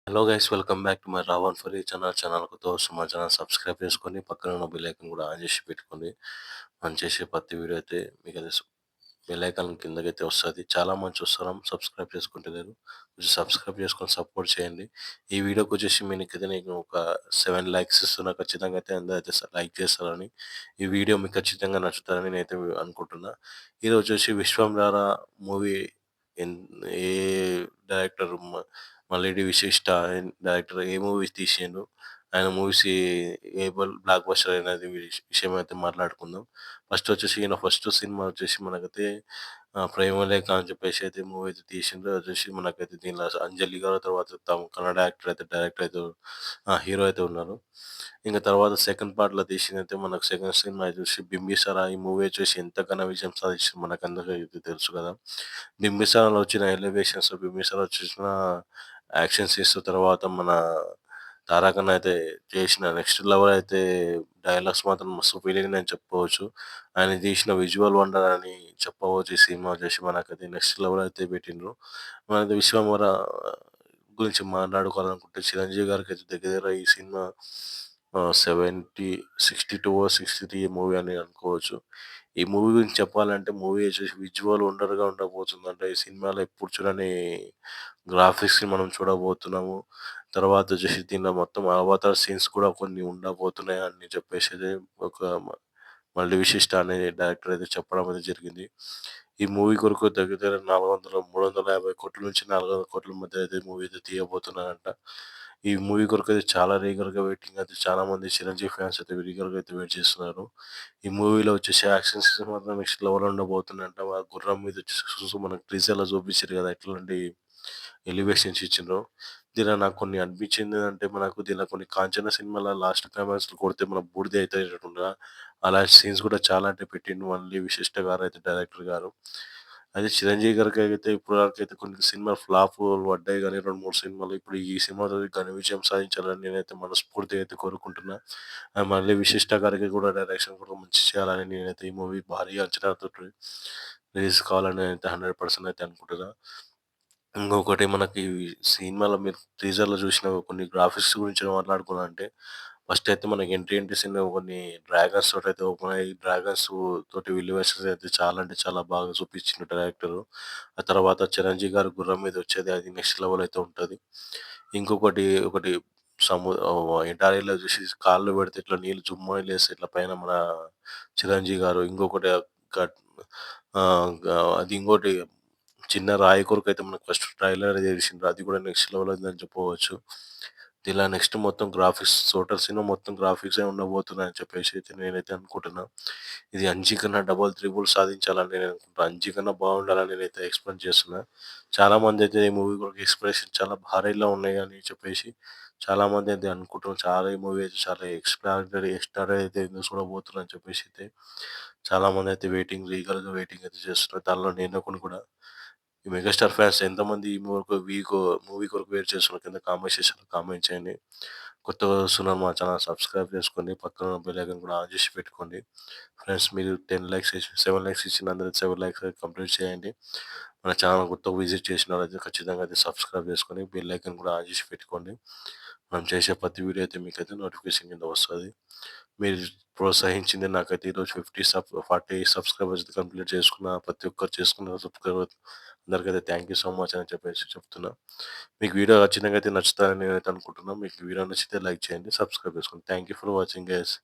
Hello guys, welcome back to my రావణ్ ఫరీ channel కొత్త వస్తు మా ఛానల్ సబ్స్క్రైబ్ చేసుకొని పక్కన ఉన్న బెల్ ఐకాన్ కూడా ఆన్ చేసి పెట్టుకోండి. మనం చేసే ప్రతి వీడియో అయితే మీకు అది బెల్ ఐకాన్ కిందకైతే వస్తుంది. చాలా మంది చూస్తున్నాం, సబ్స్క్రైబ్ చేసుకుంటలేరు. కొంచెం సబ్స్క్రైబ్ చేసుకొని సపోర్ట్ చేయండి. ఈ వీడియోకి వచ్చేసి మీకైతే నేను ఒక 7 లైక్స్ ఇస్తున్నా. ఖచ్చితంగా అయితే అందరూ అయితే లైక్ చేస్తారని, ఈ వీడియో మీకు ఖచ్చితంగా నచ్చుతారని నేనైతే అనుకుంటున్నా. ఈరోజు వచ్చేసి విశ్వంబర మూవీ ఏ డైరెక్టర్ మల్లేటి విశిష్ట డైరెక్టర్ ఏ మూవీస్ తీసిండు, ఆయన మూవీస్ ఏ బ్లాక్ బస్టర్ అనేది విషయం అయితే మాట్లాడుకుందాం. ఫస్ట్ వచ్చేసి ఈయన ఫస్ట్ సినిమా వచ్చేసి మనకైతే 'ప్రేమలేఖ' అని చెప్పేసి అయితే మూవీ అయితే తీసిండు. అది వచ్చేసి మనకైతే దీనిలో అంజలి గారు, తర్వాత కన్నడ యాక్టర్ అయితే డైరెక్టర్ అయితే హీరో అయితే ఉన్నారు. ఇంక తర్వాత సెకండ్ పార్ట్‌లో తీసిందైతే మనకు సెకండ్ సినిమా వచ్చేసి 'బింబిసార'. ఈ మూవీ వచ్చేసి ఎంత ఘన విజయం సాధించిందో మనకందరికీ తెలుసు కదా! 'బింబిసార'లో వచ్చిన ఎలివేషన్స్, 'బింబిసార' వచ్చేసిన యాక్షన్ సీన్స్, తర్వాత మన 'తారకన్న' అయితే చేసిన నెక్స్ట్ లెవెల్ అయితే డైలాగ్స్ మాత్రం మస్తు ఫీలయినని చెప్పుకోవచ్చు. ఆయన తీసిన విజువల్ వండర్ అని చెప్పవచ్చు. ఈ సినిమా వచ్చేసి మనకది నెక్స్ట్ లెవెల్ అయితే పెట్టిండ్రు. మనది 'విశ్వంబర' గురించి మాట్లాడుకోవాలనుకుంటే, చిరంజీవి గారికైతే దగ్గర దగ్గర ఈ సినిమా 62 63 మూవీ అని అనుకోవచ్చు. ఈ మూవీ గురించి చెప్పాలంటే, మూవీ వచ్చేసి విజువల్ వండర్‌గా ఉండబోతుంది. అంటే ఈ సినిమాలో ఎప్పుడు చూడని గ్రాఫిక్స్‌ని మనం చూడబోతున్నాము. తర్వాత వచ్చేసి దీనిలో మొత్తం అవతార్ సీన్స్ కూడా కొన్ని ఉండబోతున్నాయి అని చెప్పేసి అయితే ఒక మల్లి విశిష్ట అనే డైరెక్టర్ అయితే చెప్పడం అయితే జరిగింది. ఈ మూవీ కొరకు దగ్గర దగ్గర 400, 350,00,00,000 నుంచి 400,00,00,000 మధ్య అయితే మూవీ అయితే తీయబోతున్నారంట. ఈ మూవీ కొరకైతే చాలా ఈగర్‌గా వెయిటింగ్ అయితే చాలామంది చిరంజీవి ఫ్యాన్స్ అయితే ఈగర్‌గా అయితే వెయిట్ చేస్తున్నారు. ఈ మూవీలో వచ్చేసి యాక్షన్ సీన్స్ మాత్రం నెక్స్ట్ లెవెల్‌లో ఉండబోతున్నాయంట. ఆ గుర్రం మీద వచ్చేసి మనకు టీజర్‌లో చూపించారు కదా! ఎట్లాంటి ఎలివేషన్స్ ఇచ్చిండ్రో. దీనిలో నాకు కొన్ని అనిపించిందేంటంటే, మనకు దీనిలో కొన్ని 'కాంచన' సినిమాలో లాస్ట్ క్లైమాక్స్‌లో కొడితే మన బూడిద అయితేటట్టుగా అలాంటి సీన్స్ కూడా చాలా అంటే పెట్టిండు మళ్ళీ విశిష్ట గారైతే డైరెక్టర్ గారు. అయితే చిరంజీవి గారికైతే ఇప్పటి వరకైతే కొన్ని సినిమాలు ఫ్లాపులు పడ్డాయి గానీ 2, 3 సినిమాలు. ఇప్పుడు ఈ సినిమాతో ఘన విజయం సాధించాలని నేనైతే మనస్ఫూర్తిగా అయితే కోరుకుంటున్నా. మళ్ళీ విశిష్ట గారికి కూడా డైరెక్షన్ కూడా మంచి చేయాలని నేనైతే ఈ మూవీ భారీ అంచనాతోటి రిలీజ్ కావాలని అయితే 100% అయితే అనుకుంటున్నా. ఇంకొకటి మనకి సినిమాలో మీరు టీజర్‌లో చూసిన కొన్ని గ్రాఫిక్స్ గురించి మాట్లాడుకున్నామంటే, ఫస్ట్ అయితే మనకి ఎంట్రీ సీన్‌లో కొన్ని డ్రాగన్స్ తోటైతే ఓపెన్ అయ్యి, డ్రాగన్స్ తోటి ఎలివేషన్స్ అయితే చాలా అంటే చాలా బాగా చూపించిండు డైరెక్టరు. ఆ తర్వాత చిరంజీవి గారు గుర్రం మీద వచ్చేది అది నెక్స్ట్ లెవెల్ అయితే ఉంటది. ఇంకొకటి ఒకటి ఎడారిలో చూసి కాళ్ళు పెడితే ఇట్లా నీళ్ళు జుమ్మని లేస్తాయి ఇట్లా పైన మన చిరంజీవి గారు. ఇంకొకటి గట్ గ అది ఇంకోటి చిన్న రాయి కొరకైతే మనకు ఫస్ట్ ట్రైలర్ చేసిండ్రు. అది కూడా నెక్స్ట్ లెవెల్ ఉందని చెప్పుకోవచ్చు. ఇలా నెక్స్ట్ మొత్తం గ్రాఫిక్స్, టోటల్ సినిమా మొత్తం గ్రాఫిక్సే ఉండబోతున్నాయని చెప్పేసి అయితే నేనైతే అనుకుంటున్నా. ఇది 'అంజీ' కన్నా డబుల్, త్రిబుల్ సాధించాలని నేను అనుకుంటున్నా. 'అంజీ' కన్నా బాగుండాలని నేనైతే ఎక్స్‌పెక్ట్ చేస్తున్నా. చాలామందైతే ఈ మూవీ కొరకు ఎక్స్‌పెక్టేషన్ చాలా భారీగా ఉన్నాయి అని చెప్పేసి చాలామంది అయితే అనుకుంటున్నారు. చాలా ఈ మూవీ అయితే చాలా ఎక్స్ట్రార్డినరీ అయితే చూడబోతున్నారని చెప్పేసి అయితే చాలామందైతే ఈగర్‌గా వెయిటింగ్ అయితే చేస్తున్నారు. దానిలో నేను ఒకడిని కూడా. ఈ మెగాస్టార్ ఫ్యాన్స్ ఎంతమంది ఈ మూవీ కొరకు వెయిట్ చేస్తున్నారు కింద కామెంట్ సెక్షన్‌లో కామెంట్ చేయండి. కొత్తగా చూస్తున్న మా ఛానల్ సబ్స్క్రైబ్ చేసుకోండి. పక్కన ఉన్న బెల్ ఐకాన్ కూడా ఆన్ చేసి పెట్టుకోండి. ఫ్రెండ్స్, మీరు 10 లైక్స్ 7 లైక్స్ ఇచ్చిన అందరూ 7 లైక్స్ కంప్లీట్ చేయండి. మన ఛానల్ కొత్తగా విజిట్ చేసిన వాళ్ళైతే ఖచ్చితంగా అయితే సబ్స్క్రైబ్ చేసుకొని బెల్ ఐకాన్ కూడా ఆన్ చేసి పెట్టుకోండి. మనం చేసే ప్రతి వీడియో అయితే మీకైతే నోటిఫికేషన్ కింద వస్తది. మీరు ప్రోత్సహించింది నాకైతే ఈరోజు 40 సబ్స్క్రైబర్స్ కంప్లీట్ చేసుకున్న ప్రతి ఒక్కరు చేసుకున్న సబ్స్క్రైబర్ అందరికైతే థ్యాంక్ యూ సో మచ్ అని చెప్పేసి చెప్తున్నా. మీకు వీడియో ఖచ్చితంగా అయితే నచ్చుతారని నేనైతే అనుకుంటున్నా. మీకు వీడియో నచ్చితే లైక్ చేయండి. సబ్స్క్రైబ్ చేసుకోండి. Thank you for watching guys.